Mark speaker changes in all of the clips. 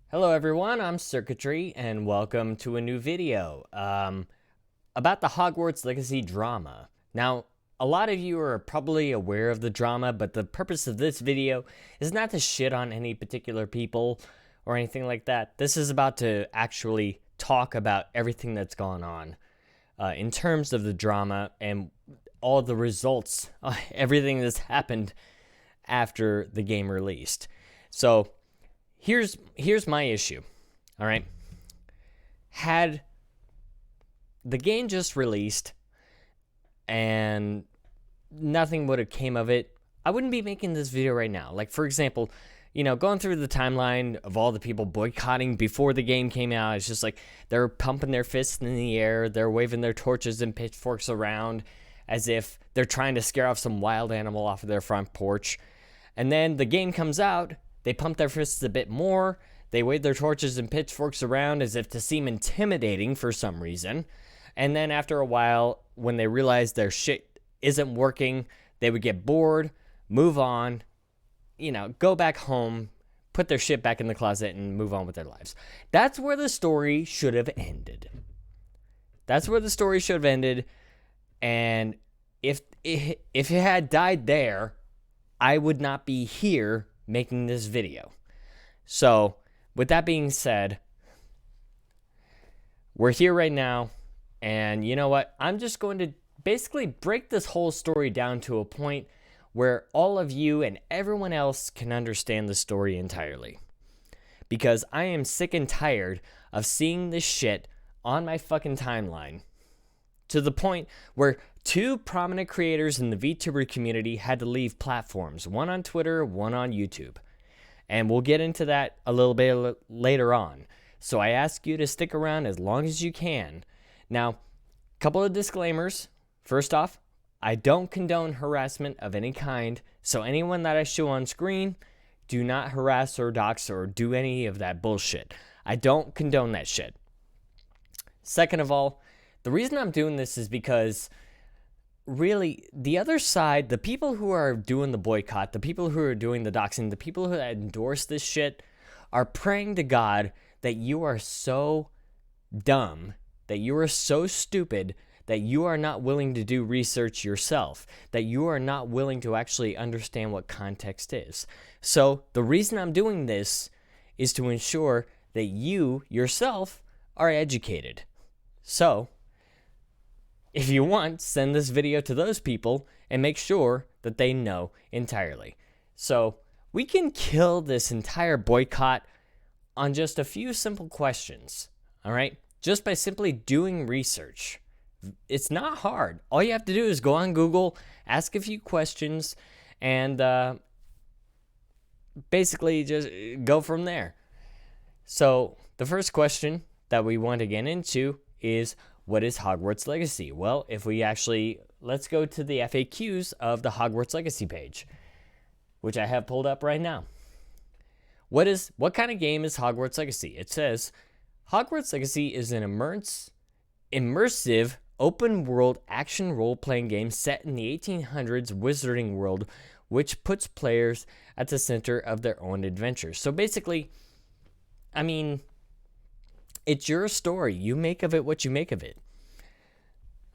Speaker 1: Hello everyone, I'm Syrkatrii, and welcome to a new video about the Hogwarts Legacy drama. Now, a lot of you are probably aware of the drama, but the purpose of this video is not to shit on any particular people or anything like that. This is about to actually talk about everything that's gone on in terms of the drama and all the results, everything that's happened after the game released. So, here's my issue. All right. Had the game just released and nothing would have came of it, I wouldn't be making this video right now. Like, for example, going through the timeline of all the people boycotting before the game came out, it's just like they're pumping their fists in the air, they're waving their torches and pitchforks around as if they're trying to scare off some wild animal off of their front porch. And then the game comes out, they pump their fists a bit more. They wave their torches and pitchforks around as if to seem intimidating for some reason. And then after a while, when they realize their shit isn't working, they would get bored, move on, go back home, put their shit back in the closet, and move on with their lives. That's where the story should have ended. That's where the story should have ended. And if it had died there, I would not be here making this video. So, with that being said, we're here right now, and you know what? I'm just going to basically break this whole story down to a point where all of you and everyone else can understand the story entirely. Because I am sick and tired of seeing this shit on my fucking timeline, to the point where two prominent creators in the VTuber community had to leave platforms, one on Twitter, one on YouTube. And we'll get into that a little bit later on. So I ask you to stick around as long as you can. Now, a couple of disclaimers. First off, I don't condone harassment of any kind, so anyone that I show on screen, do not harass or dox or do any of that bullshit. I don't condone that shit. Second of all, the reason I'm doing this is because really, the other side, the people who are doing the boycott, the people who are doing the doxing, the people who endorse this shit are praying to God that you are so dumb, that you are so stupid, that you are not willing to do research yourself, that you are not willing to actually understand what context is. So the reason I'm doing this is to ensure that you yourself are educated. So, if you want, send this video to those people and make sure that they know entirely. So we can kill this entire boycott on just a few simple questions, all right? Just by simply doing research. It's not hard. All you have to do is go on Google, ask a few questions, and basically just go from there. So the first question that we want to get into is, what is Hogwarts Legacy? Well, let's go to the FAQs of the Hogwarts Legacy page, which I have pulled up right now. What kind of game is Hogwarts Legacy? It says, Hogwarts Legacy is an immersive, open-world action role-playing game set in the 1800s wizarding world, which puts players at the center of their own adventures. So basically, it's your story. You make of it what you make of it.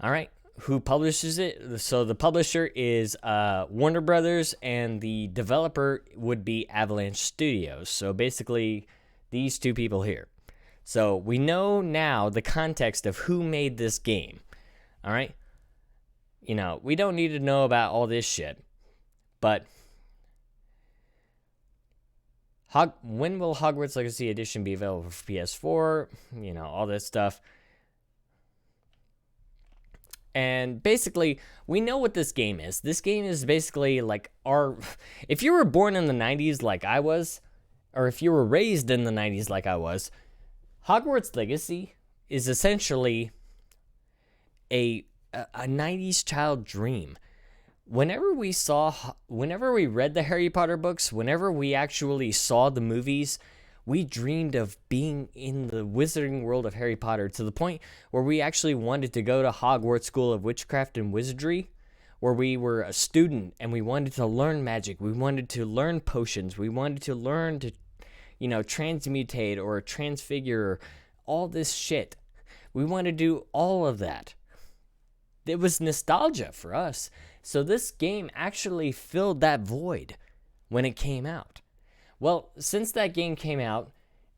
Speaker 1: All right. Who publishes it? So the publisher is Warner Brothers, and the developer would be Avalanche Studios. So basically, these two people here. So we know now the context of who made this game. All right. We don't need to know about all this shit. But when will Hogwarts Legacy Edition be available for PS4? All this stuff. And basically, we know what this game is. This game is basically like if you were born in the 90s like I was, or if you were raised in the 90s like I was, Hogwarts Legacy is essentially a 90s child dream. Whenever we read the Harry Potter books, whenever we actually saw the movies, we dreamed of being in the wizarding world of Harry Potter, to the point where we actually wanted to go to Hogwarts School of Witchcraft and Wizardry, where we were a student and we wanted to learn magic. We wanted to learn potions. We wanted to learn to, transmutate or transfigure, all this shit. We want to do all of that. It was nostalgia for us. So this game actually filled that void when it came out. Well, since that game came out,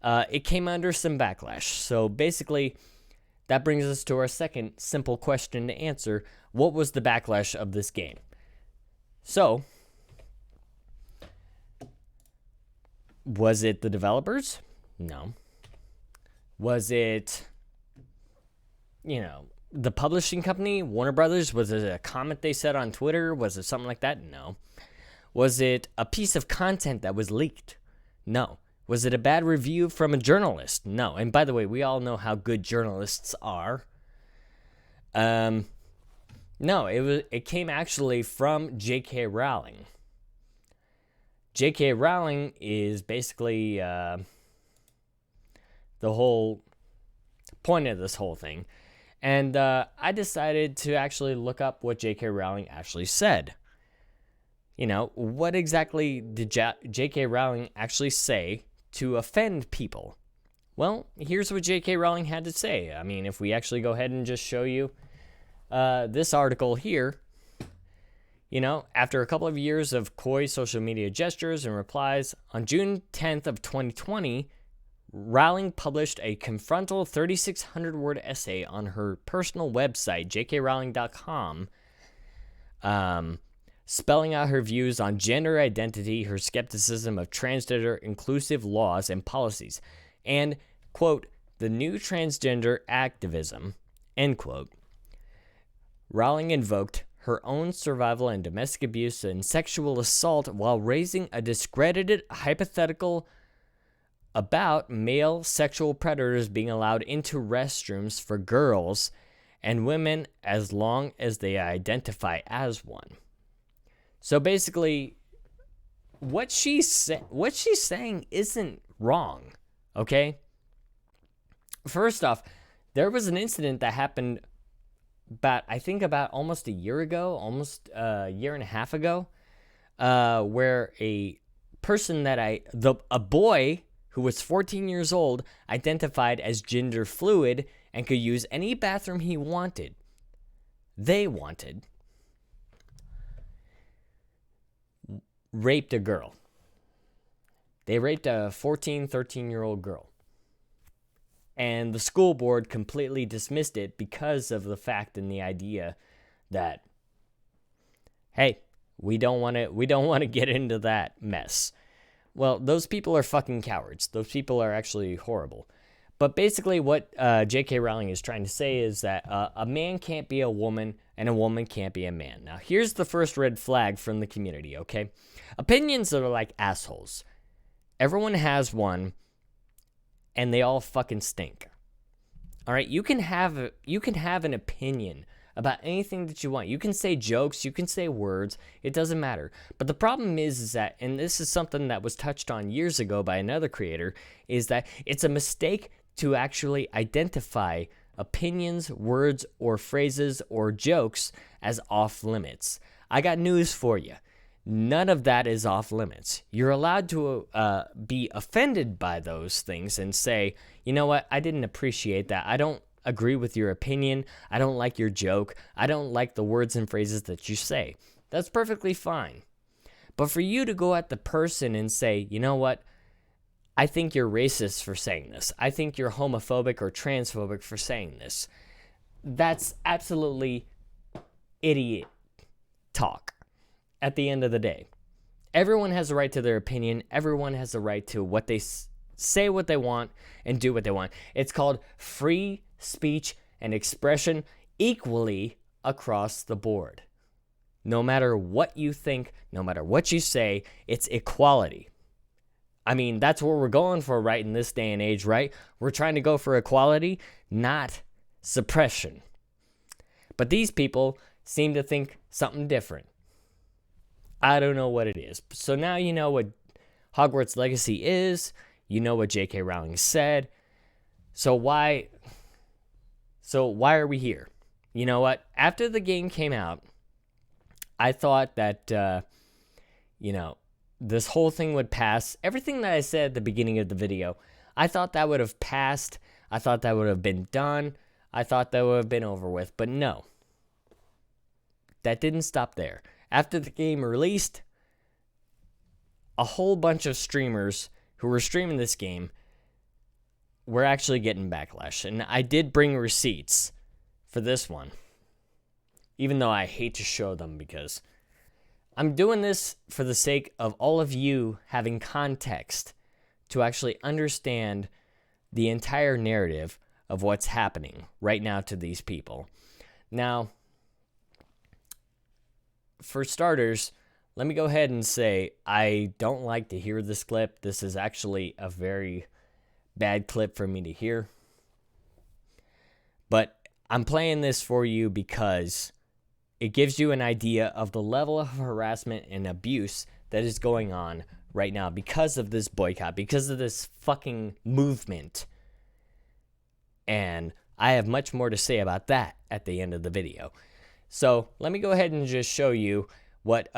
Speaker 1: it came under some backlash. So basically, that brings us to our second simple question to answer. What was the backlash of this game? So, was it the developers? No. Was it, the publishing company, Warner Brothers? Was it a comment they said on Twitter? Was it something like that? No. Was it a piece of content that was leaked? No. Was it a bad review from a journalist? No. And by the way, we all know how good journalists are. No, it came actually from J.K. Rowling. J.K. Rowling is basically the whole point of this whole thing. And I decided to actually look up what J.K. Rowling actually said. What exactly did J.K. Rowling actually say to offend people? Well, here's what J.K. Rowling had to say. I mean, if we actually go ahead and just show you this article here, after a couple of years of coy social media gestures and replies, on June 10th of 2020, Rowling published a confrontal 3,600-word essay on her personal website, jkrowling.com, spelling out her views on gender identity, her skepticism of transgender inclusive laws and policies, and, quote, the new transgender activism, end quote. Rowling invoked her own survival and domestic abuse and sexual assault while raising a discredited hypothetical about male sexual predators being allowed into restrooms for girls and women as long as they identify as one. So basically, what she's saying isn't wrong, okay? First off, there was an incident that happened about almost a year ago, almost a year and a half ago, where a person a boy who was 14 years old identified as gender fluid and could use any bathroom he wanted. They wanted. Raped a girl. They raped a 14, 13-year-old girl. And the school board completely dismissed it because of the fact and the idea that, hey, we don't want to get into that mess. Well, those people are fucking cowards. Those people are actually horrible. But basically what J.K. Rowling is trying to say is that a man can't be a woman and a woman can't be a man. Now, here's the first red flag from the community, okay? Opinions are like assholes. Everyone has one, and they all fucking stink. All right? You can have an opinion about anything that you want. You can say jokes, you can say words, it doesn't matter. But the problem is that, and this is something that was touched on years ago by another creator, is that it's a mistake to actually identify opinions, words, or phrases, or jokes as off limits. I got news for you. None of that is off limits. You're allowed to be offended by those things and say, you know what, I didn't appreciate that. I don't agree with your opinion. I don't like your joke. I don't like the words and phrases that you say. That's perfectly fine. But for you to go at the person and say, you know what, I think you're racist for saying this. I think you're homophobic or transphobic for saying this. That's absolutely idiot talk at the end of the day. Everyone has a right to their opinion. Everyone has a right to what they say what they want and do what they want. It's called free speech and expression equally across the board. No matter what you think, no matter what you say, it's equality. I mean, that's what we're going for right in this day and age, right? We're trying to go for equality, not suppression. But these people seem to think something different. I don't know what it is. So now you know what Hogwarts Legacy is. You know what J.K. Rowling said. So why are we here? You know what? After the game came out, I thought that, this whole thing would pass. Everything that I said at the beginning of the video, I thought that would have passed. I thought that would have been done. I thought that would have been over with. But no. That didn't stop there. After the game released, a whole bunch of streamers who were streaming this game were actually getting backlash. And I did bring receipts for this one. Even though I hate to show them because I'm doing this for the sake of all of you having context to actually understand the entire narrative of what's happening right now to these people. Now, for starters, let me go ahead and say I don't like to hear this clip. This is actually a very bad clip for me to hear. But I'm playing this for you because it gives you an idea of the level of harassment and abuse that is going on right now because of this boycott, because of this fucking movement. And I have much more to say about that at the end of the video. So let me go ahead and just show you what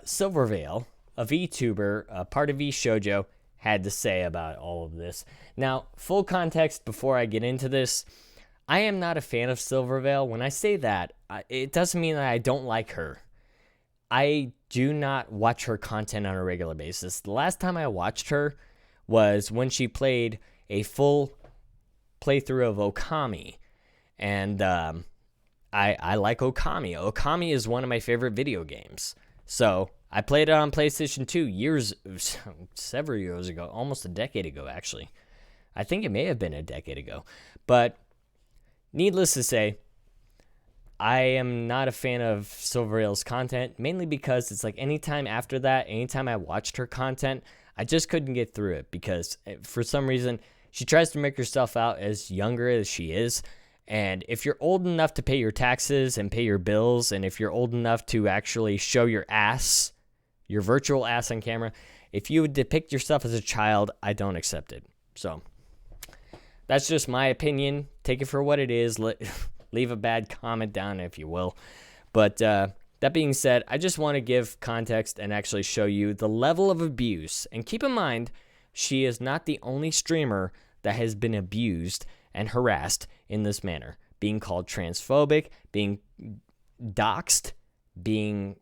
Speaker 1: Silvervale, a VTuber, a part of VShojo, had to say about all of this. Now, full context before I get into this, I am not a fan of Silvervale. When I say that, it doesn't mean that I don't like her. I do not watch her content on a regular basis. The last time I watched her was when she played a full playthrough of Okami. And I like Okami. Okami is one of my favorite video games. So I played it on PlayStation 2 several years ago, almost a decade ago, actually. I think it may have been a decade ago. But needless to say, I am not a fan of Silvervale's content, mainly because it's like anytime after that, anytime I watched her content, I just couldn't get through it because for some reason, she tries to make herself out as younger as she is. And if you're old enough to pay your taxes and pay your bills, and if you're old enough to actually show your ass, your virtual ass on camera, if you would depict yourself as a child, I don't accept it. So that's just my opinion. Take it for what it is. Leave a bad comment down if you will. But that being said, I just want to give context and actually show you the level of abuse. And keep in mind, she is not the only streamer that has been abused and harassed in this manner, being called transphobic, being doxxed, being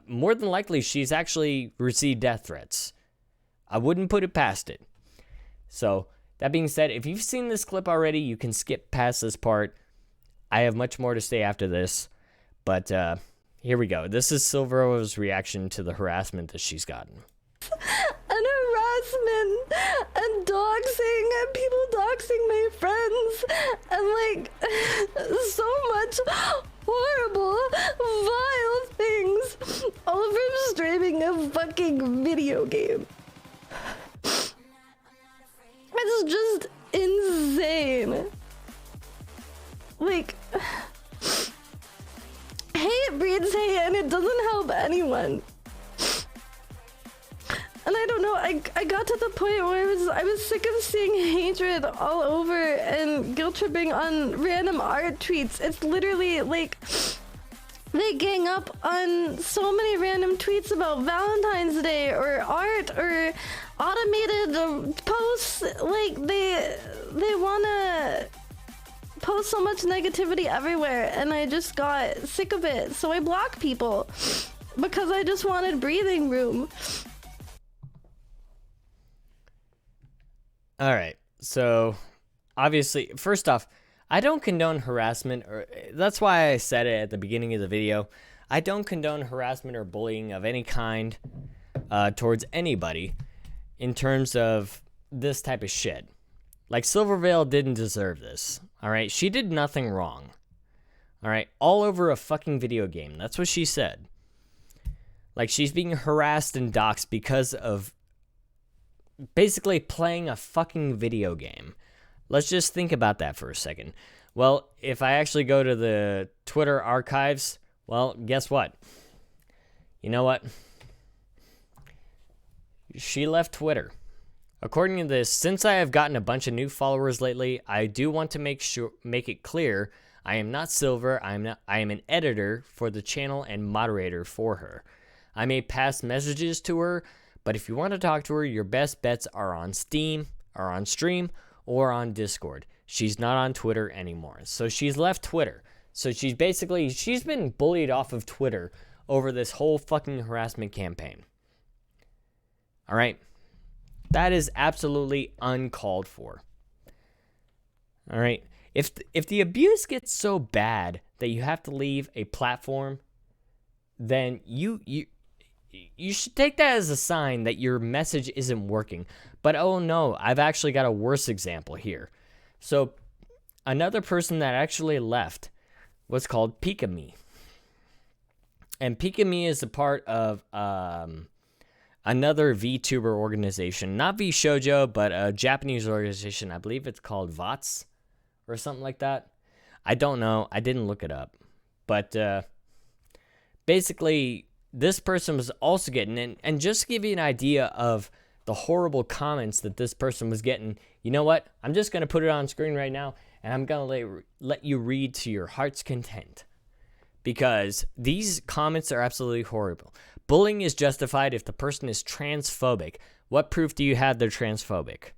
Speaker 1: more than likely she's actually received death threats. I wouldn't put it past it. So that being said, if you've seen this clip already, you can skip past this part. I have much more to say after this, but here we go. This is Silvero's reaction to the harassment that she's gotten.
Speaker 2: And harassment and doxing and people doxing my friends and like so much horrible, vile things, all from streaming a fucking video game. It's just insane. Like, hate breeds hate and it doesn't help anyone. And I don't know, I got to the point where I was sick of seeing hatred all over and guilt tripping on random art tweets. It's literally like they gang up on so many random tweets about Valentine's Day or art or automated posts. Like they wanna post so much negativity everywhere, and I just got sick of it. So I block people because I just wanted breathing room.
Speaker 1: All right, so obviously, first off, I don't condone harassment, or that's why I said it at the beginning of the video. I don't condone harassment or bullying of any kind towards anybody in terms of this type of shit. Like, Silvervale didn't deserve this, all right? She did nothing wrong, all right? All over a fucking video game. That's what she said. Like, she's being harassed and doxxed because of basically playing a fucking video game. Let's just think about that for a second. Well, if I actually go to the Twitter archives, well, guess what? You know what? She left Twitter. According to this, since I have gotten a bunch of new followers lately, I do want to make it clear I am not Silver. I am an editor for the channel and moderator for her. I may pass messages to her, But if you want to talk to her, your best bets are on Steam, or on Stream, or on Discord. She's not on Twitter anymore. So she's left Twitter. So she's been bullied off of Twitter over this whole fucking harassment campaign. All right? That is absolutely uncalled for. All right? If the abuse gets so bad that you have to leave a platform, then you should take that as a sign that your message isn't working. But oh no, I've actually got a worse example here. So another person that actually left was called Pikami. And Pikami is a part of another VTuber organization. Not VShojo, but a Japanese organization. I believe it's called VOTS or something like that. I don't know. I didn't look it up. But basically, this person was also getting, and just to give you an idea of the horrible comments that this person was getting, you know what? I'm just going to put it on screen right now, and I'm going to let you read to your heart's content. Because these comments are absolutely horrible. Bullying is justified if the person is transphobic. What proof do you have they're transphobic?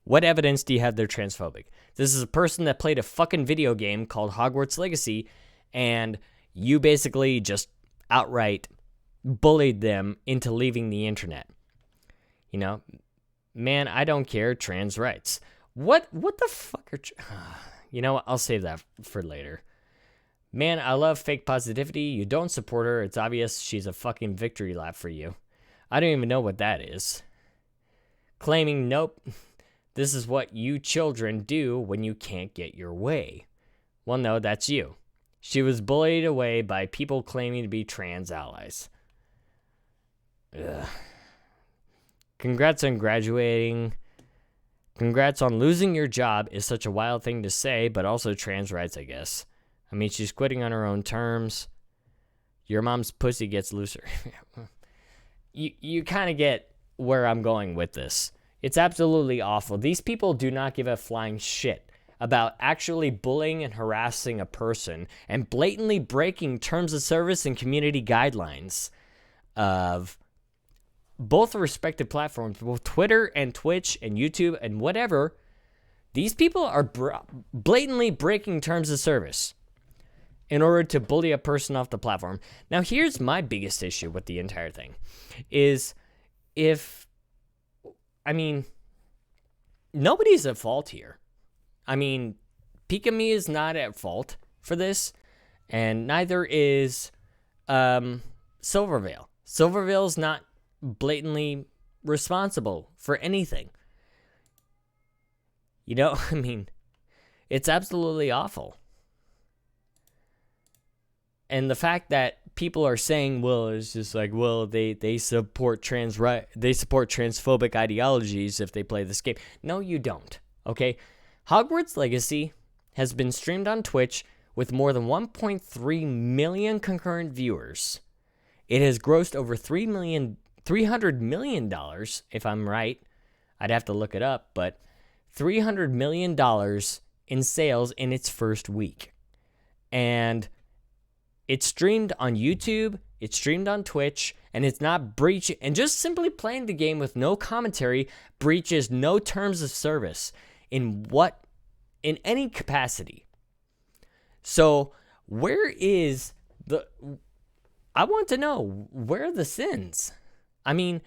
Speaker 1: What evidence do you have they're transphobic? This is a person that played a fucking video game called Hogwarts Legacy, and you basically just outright bullied them into leaving the internet. You know, man, I don't care. Trans rights. What the fuck are... You know what? I'll save that for later. Man, I love fake positivity. You don't support her. It's obvious she's a fucking victory lap for you. I don't even know what that is. Claiming, nope, this is what you children do when you can't get your way. Well, no, that's you. She was bullied away by people claiming to be trans allies. Ugh. Congrats on graduating. Congrats on losing your job is such a wild thing to say, but also trans rights, I guess. I mean, she's quitting on her own terms. Your mom's pussy gets looser. You kind of get where I'm going with this. It's absolutely awful. These people do not give a flying shit about actually bullying and harassing a person and blatantly breaking terms of service and community guidelines of both respective platforms, both Twitter and Twitch and YouTube and whatever. These people are blatantly breaking terms of service in order to bully a person off the platform. Now, here's my biggest issue with the entire thing, is nobody's at fault here. I mean, Pikami is not at fault for this, and neither is Silvervale. Silvervale's not blatantly responsible for anything. You know, I mean, it's absolutely awful. And the fact that people are saying, well, it's just like, well, they support transphobic ideologies if they play this game. No, you don't. Okay? Hogwarts Legacy has been streamed on Twitch with more than 1.3 million concurrent viewers. It has grossed over $300 million, if I'm right. I'd have to look it up, but $300 million in sales in its first week. And it's streamed on YouTube, it's streamed on Twitch, and it's not breaching. And just simply playing the game with no commentary breaches no terms of service in any capacity. So I want to know, where are the sins? I mean,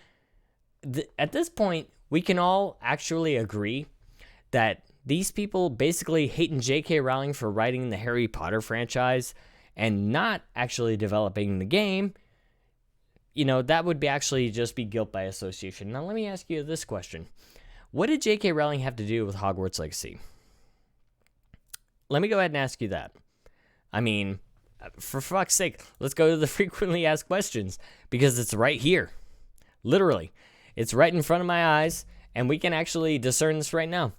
Speaker 1: at this point, we can all actually agree that these people basically hating J.K. Rowling for writing the Harry Potter franchise and not actually developing the game. You know, that would actually just be guilt by association. Now, let me ask you this question. What did J.K. Rowling have to do with Hogwarts Legacy? Let me go ahead and ask you that. I mean, for fuck's sake, let's go to the frequently asked questions, because it's right here. Literally. It's right in front of my eyes, and we can actually discern this right now.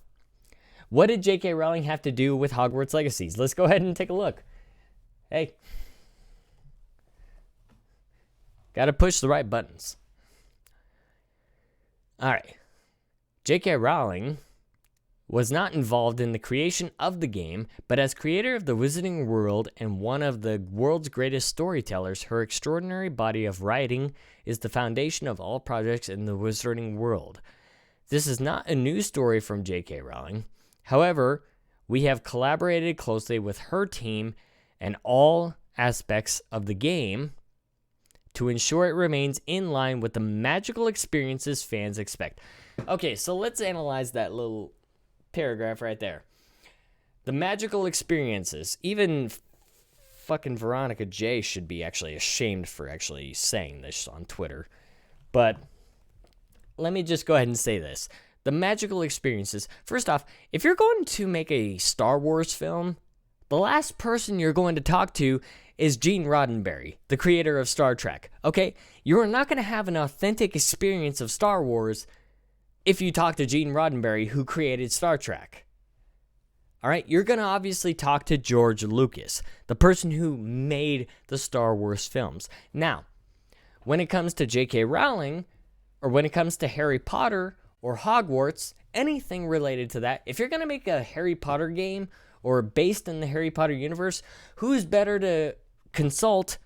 Speaker 1: What did J.K. Rowling have to do with Hogwarts Legacy? Let's go ahead and take a look. Hey. Gotta push the right buttons. Alright. J.K. Rowling was not involved in the creation of the game, but as creator of the Wizarding World and one of the world's greatest storytellers, her extraordinary body of writing is the foundation of all projects in the Wizarding World. This is not a new story from J.K. Rowling. However, we have collaborated closely with her team and all aspects of the game to ensure it remains in line with the magical experiences fans expect. Okay, so let's analyze that little paragraph right there. The magical experiences. Even fucking Veronica J should be actually ashamed for actually saying this on Twitter. But let me just go ahead and say this. The magical experiences. First off, if you're going to make a Star Wars film, the last person you're going to talk to is Gene Roddenberry, the creator of Star Trek. Okay? You're not going to have an authentic experience of Star Wars if you talk to Gene Roddenberry, who created Star Trek. All right? You're going to obviously talk to George Lucas, the person who made the Star Wars films. Now, when it comes to J.K. Rowling, or when it comes to Harry Potter or Hogwarts, anything related to that, if you're going to make a Harry Potter game or based in the Harry Potter universe, who's better to consult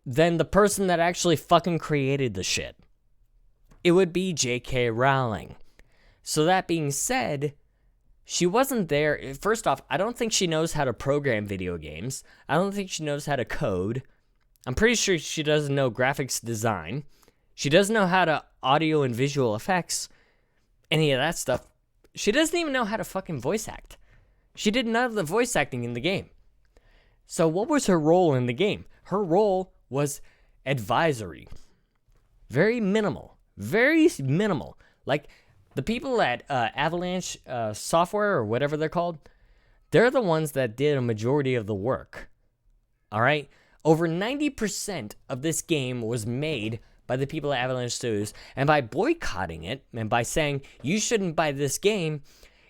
Speaker 1: than the person that actually fucking created the shit? It would be J.K. Rowling. So that being said, she wasn't there. First off, I don't think she knows how to program video games. I don't think she knows how to code. I'm pretty sure she doesn't know graphics design. She doesn't know how to audio and visual effects, any of that stuff. She doesn't even know how to fucking voice act. She did none of the voice acting in the game. So what was her role in the game? Her role was advisory. Very minimal. Very minimal. Like, the people at Avalanche Software, or whatever they're called, they're the ones that did a majority of the work. All right? Over 90% of this game was made by the people at Avalanche Studios, and by boycotting it, and by saying, you shouldn't buy this game,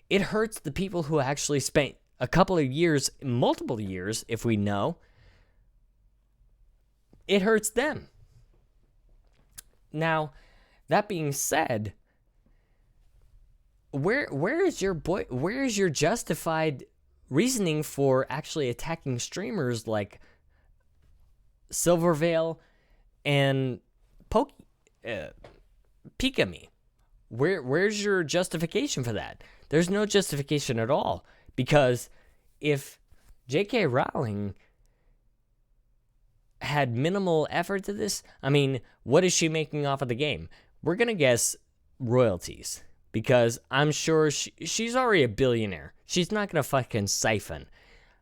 Speaker 1: it hurts the people who actually spent a couple of years, multiple years, if we know. It hurts them. Now, that being said, where is your justified reasoning for actually attacking streamers like Silvervale and Pikami? Where's your justification for that? There's no justification at all, because if J.K. Rowling had minimal effort to this, I mean, what is she making off of the game? We're going to guess royalties, because I'm sure she's already a billionaire. She's not going to fucking siphon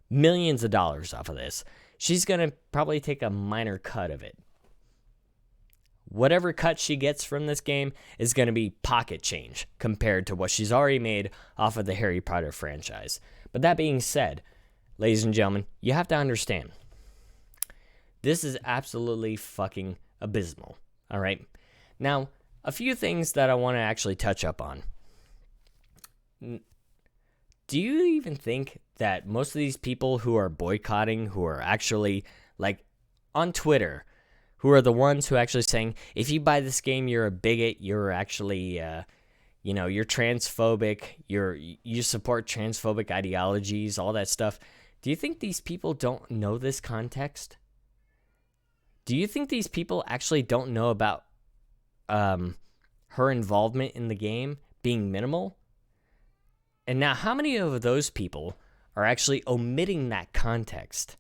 Speaker 1: millions of dollars off of this. She's going to probably take a minor cut of it. Whatever cut she gets from this game is going to be pocket change compared to what she's already made off of the Harry Potter franchise. But that being said, ladies and gentlemen, you have to understand, this is absolutely fucking abysmal. All right? Now, a few things that I want to actually touch up on. Do you even think that most of these people who are boycotting, who are actually, like, on Twitter, who are the ones who are actually saying, if you buy this game, you're a bigot, you're actually, you're transphobic, you support transphobic ideologies, all that stuff. Do you think these people don't know this context? Do you think these people actually don't know about her involvement in the game being minimal? And now, how many of those people are actually omitting that context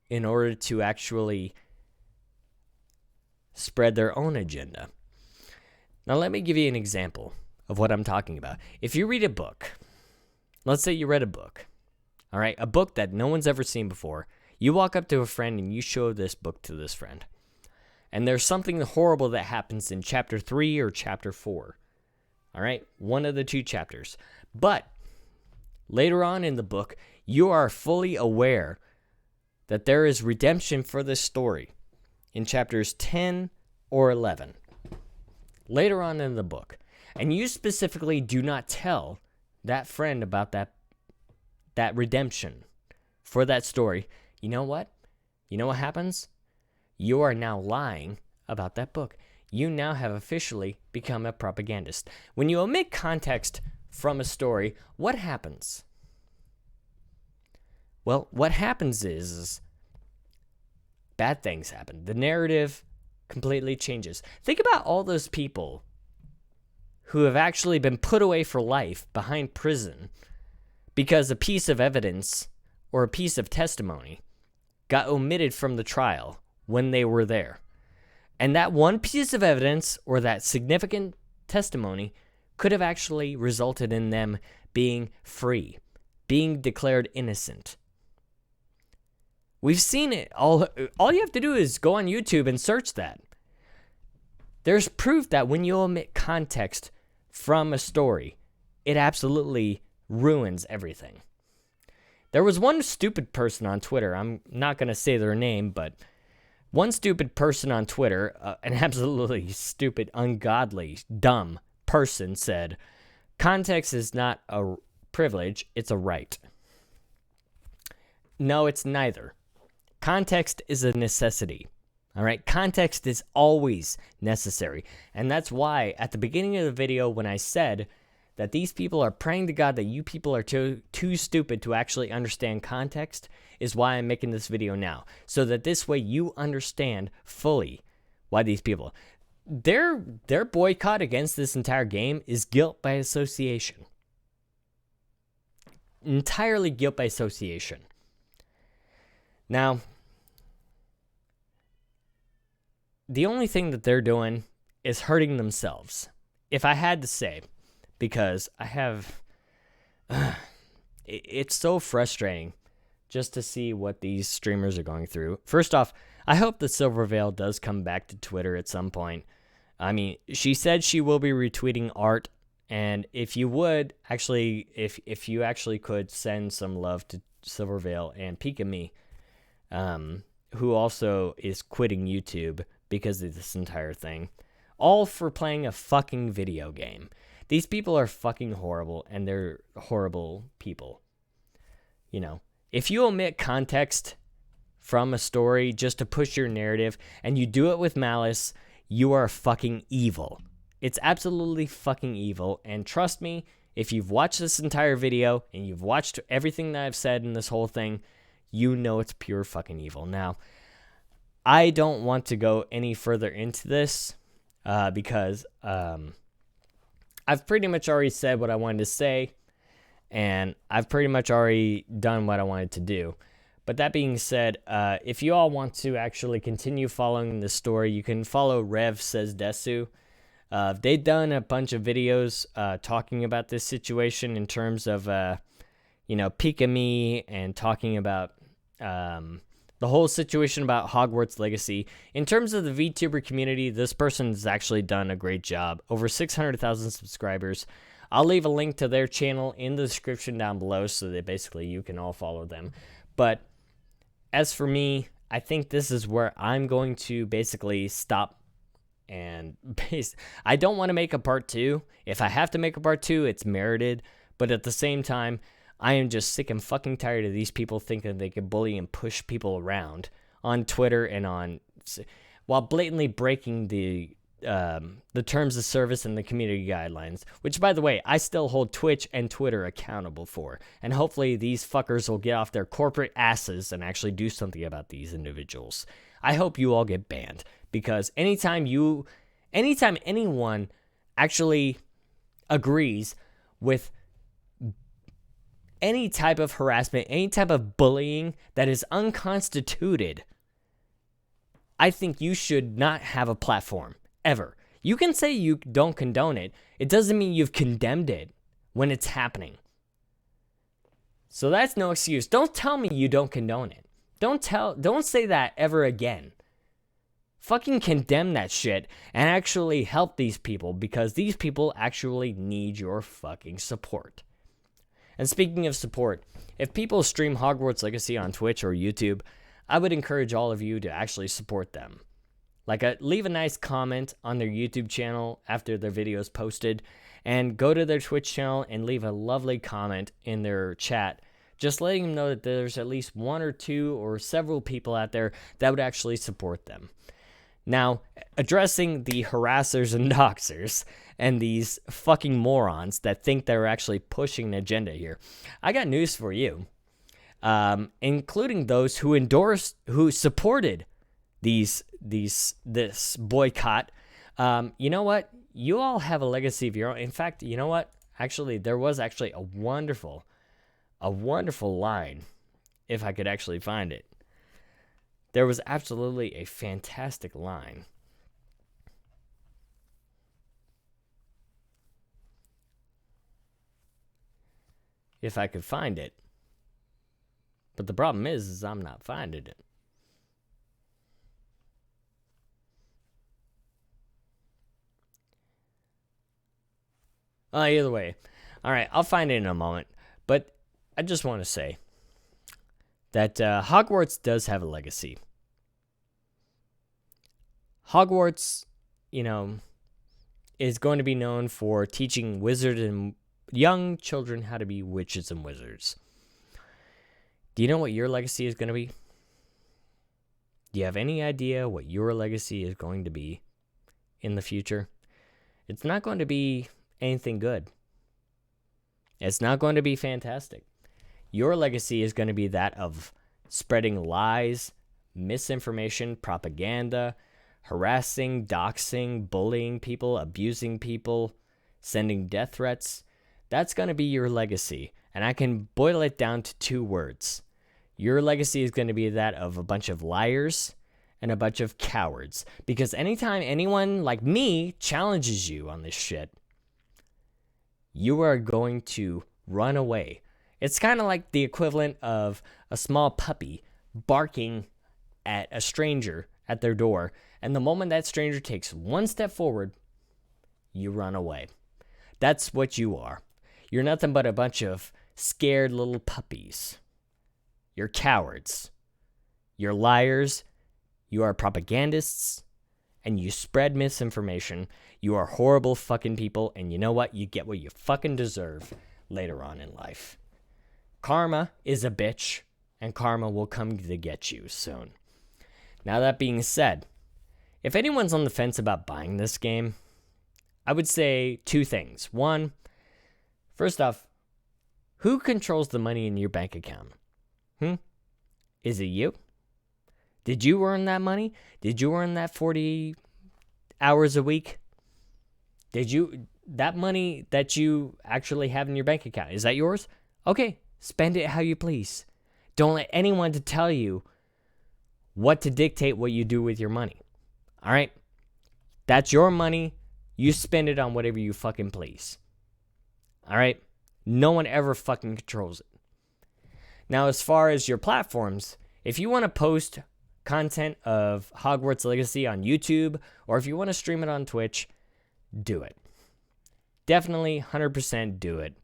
Speaker 1: in order to actually spread their own agenda? Now, let me give you an example of what I'm talking about. If you read a book, let's say you read a book, all right, a book that no one's ever seen before. You walk up to a friend and you show this book to this friend, and there's something horrible that happens in chapter 3 or chapter 4. All right, one of the two chapters. But later on in the book, you are fully aware that there is redemption for this story in chapters 10 or 11. Later on in the book. And you specifically do not tell that friend about that redemption for that story. You know what? You know what happens? You are now lying about that book. You now have officially become a propagandist. When you omit context from a story, what happens? Well, what happens is bad things happen. The narrative completely changes. Think about all those people who have actually been put away for life behind prison because a piece of evidence or a piece of testimony got omitted from the trial when they were there. And that one piece of evidence or that significant testimony could have actually resulted in them being free, being declared innocent. We've seen it. All you have to do is go on YouTube and search that. There's proof that when you omit context from a story, it absolutely ruins everything. There was one stupid person on Twitter. I'm not going to say their name, but one stupid person on Twitter, an absolutely stupid, ungodly, dumb person said, context is not a privilege, it's a right. No, it's neither. Context is a necessity. All right, context is always necessary. And that's why at the beginning of the video when I said that these people are praying to God that you people are too stupid to actually understand context is why I'm making this video now. So that this way you understand fully why these people, their boycott against this entire game is guilt by association. Entirely guilt by association. Now, the only thing that they're doing is hurting themselves. If I had to say, because I have, it's so frustrating just to see what these streamers are going through. First off, I hope that Silvervale does come back to Twitter at some point. I mean, she said she will be retweeting art, and if you would, actually, if you actually could send some love to Silvervale and Pika Me, who also is quitting YouTube because of this entire thing, all for playing a fucking video game. These people are fucking horrible, and they're horrible people. You know, if you omit context from a story just to push your narrative, and you do it with malice, you are fucking evil. It's absolutely fucking evil, and trust me, if you've watched this entire video, and you've watched everything that I've said in this whole thing, you know it's pure fucking evil. Now, I don't want to go any further into this, because I've pretty much already said what I wanted to say, and I've pretty much already done what I wanted to do. But that being said, if you all want to actually continue following the story, you can follow Rev Says Desu. They've done a bunch of videos talking about this situation in terms of, Pika Me, and talking about the whole situation about Hogwarts Legacy. In terms of the VTuber community, this person's actually done a great job. Over 600,000 subscribers. I'll leave a link to their channel in the description down below so that basically you can all follow them. But as for me, I think this is where I'm going to basically stop. And I don't want to make a part 2. If I have to make a part 2, it's merited. But at the same time, I am just sick and fucking tired of these people thinking they can bully and push people around on Twitter and while blatantly breaking the terms of service and the community guidelines, which, by the way, I still hold Twitch and Twitter accountable for. And hopefully these fuckers will get off their corporate asses and actually do something about these individuals. I hope you all get banned, because anytime anyone actually agrees with any type of harassment, any type of bullying that is unconstituted, I think you should not have a platform, ever. You can say you don't condone it. It doesn't mean you've condemned it when it's happening. So that's no excuse. Don't tell me you don't condone it. Don't say that ever again. Fucking condemn that shit and actually help these people, because these people actually need your fucking support. And speaking of support, if people stream Hogwarts Legacy on Twitch or YouTube, I would encourage all of you to actually support them. Leave a nice comment on their YouTube channel after their video is posted, and go to their Twitch channel and leave a lovely comment in their chat, just letting them know that there's at least one or two or several people out there that would actually support them. Now, addressing the harassers and doxers, and these fucking morons that think they're actually pushing an agenda here. I got news for you, including those who supported this boycott. You know what? You all have a legacy of your own. In fact, you know what? Actually, there was actually a wonderful line, if I could actually find it. There was absolutely a fantastic line. If I could find it. But the problem is I'm not finding it. Either way. All right, I'll find it in a moment. But I just want to say that Hogwarts does have a legacy. Hogwarts, is going to be known for teaching wizards and young children how to be witches and wizards. Do you know what your legacy is going to be? Do you have any idea what your legacy is going to be in the future? It's not going to be anything good. It's not going to be fantastic. Your legacy is going to be that of spreading lies, misinformation, propaganda, harassing, doxing, bullying people, abusing people, sending death threats. That's going to be your legacy. And I can boil it down to 2 words. Your legacy is going to be that of a bunch of liars and a bunch of cowards. Because anytime anyone like me challenges you on this shit, you are going to run away. It's kind of like the equivalent of a small puppy barking at a stranger at their door. And the moment that stranger takes 1 step forward, you run away. That's what you are. You're nothing but a bunch of scared little puppies. You're cowards. You're liars. You are propagandists. And you spread misinformation. You are horrible fucking people. And you know what? You get what you fucking deserve later on in life. Karma is a bitch. And karma will come to get you soon. Now that being said, if anyone's on the fence about buying this game, I would say 2 things. 1, first off, who controls the money in your bank account? Is it you? Did you earn that money? Did you earn that 40 hours a week? That money that you actually have in your bank account, is that yours? Okay, spend it how you please. Don't let anyone to tell you what to dictate what you do with your money. All right? That's your money. You spend it on whatever you fucking please. All right? No one ever fucking controls it. Now, as far as your platforms, if you want to post content of Hogwarts Legacy on YouTube, or if you want to stream it on Twitch, do it. Definitely 100% do it.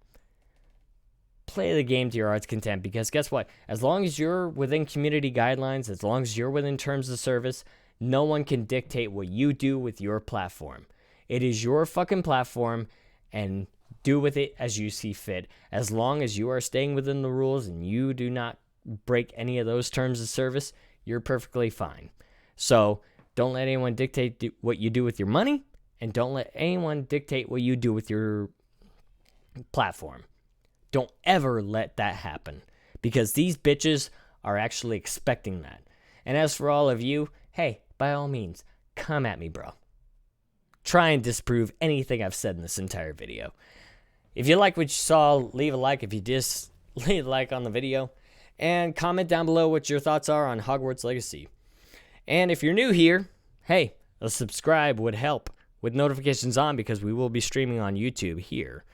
Speaker 1: Play the game to your heart's content, because guess what? As long as you're within community guidelines, as long as you're within terms of service, no one can dictate what you do with your platform. It is your fucking platform, and do with it as you see fit. As long as you are staying within the rules and you do not break any of those terms of service, you're perfectly fine. So don't let anyone dictate what you do with your money, and don't let anyone dictate what you do with your platform. Don't ever let that happen, because these bitches are actually expecting that. And as for all of you, hey, by all means, come at me, bro. Try and disprove anything I've said in this entire video. If you like what you saw, leave a like. If you leave a like on the video. And comment down below what your thoughts are on Hogwarts Legacy. And if you're new here, hey, a subscribe would help with notifications on, because we will be streaming on YouTube here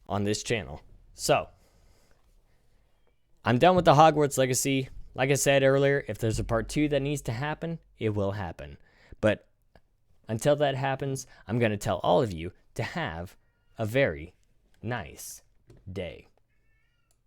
Speaker 1: on this channel. So, I'm done with the Hogwarts Legacy. Like I said earlier, if there's a part 2 that needs to happen, it will happen. But until that happens, I'm going to tell all of you to have a very nice day.